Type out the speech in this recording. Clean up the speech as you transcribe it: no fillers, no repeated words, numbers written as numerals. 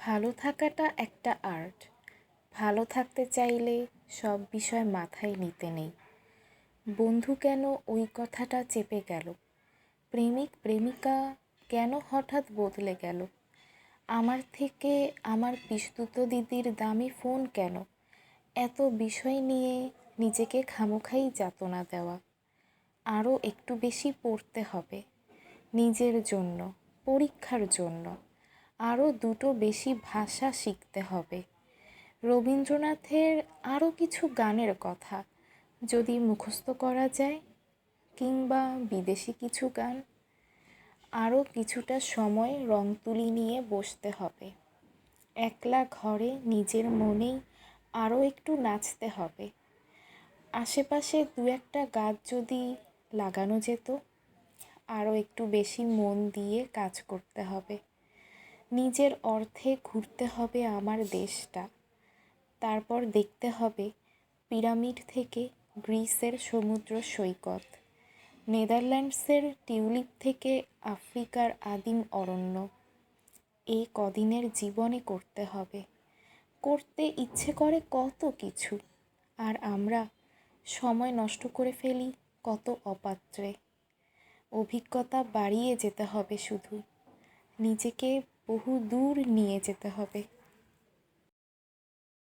ভালো থাকাটা একটা আর্ট। ভালো থাকতে চাইলে সব বিষয় মাথায় নিতে নেই। বন্ধু কেন ওই কথাটা চেপে গেল? প্রেমিক প্রেমিকা কেন হঠাৎ বদলে গেল? আমার থেকে আমার পিসতুতো দিদির দামি ফোন কেন? এত বিষয় নিয়ে নিজেকে খামোখাই যাতনা দেওয়া। আরও একটু বেশি পড়তে হবে নিজের জন্য, পরীক্ষার জন্য। আরও দুটো বেশি ভাষা শিখতে হবে। রবীন্দ্রনাথের আরও কিছু গানের কথা যদি মুখস্থ করা যায়, কিংবা বিদেশি কিছু গান। আরও কিছুটা সময় রং তুলি নিয়ে বসতে হবে। একলা ঘরে নিজের মনেই আরও একটু নাচতে হবে। আশেপাশে দু একটা গাছ যদি লাগানো যেত, আরও একটু বেশি মন দিয়ে কাজ করতে হবে। নিজের অর্থে ঘুরতে হবে আমার দেশটা। তারপর দেখতে হবে পিরামিড থেকে গ্রিসের সমুদ্র সৈকত, নেদারল্যান্ডসের টিউলিপ থেকে আফ্রিকার আদিম অরণ্য। এই কদিনের জীবনে করতে হবে। করতে ইচ্ছে করে কত কিছু, আর আমরা সময় নষ্ট করে ফেলি কত অপাত্রে। অভিজ্ঞতা বাড়িয়ে যেতে হবে, শুধু নিজেকে বহু দূর নিয়ে যেতে হবে।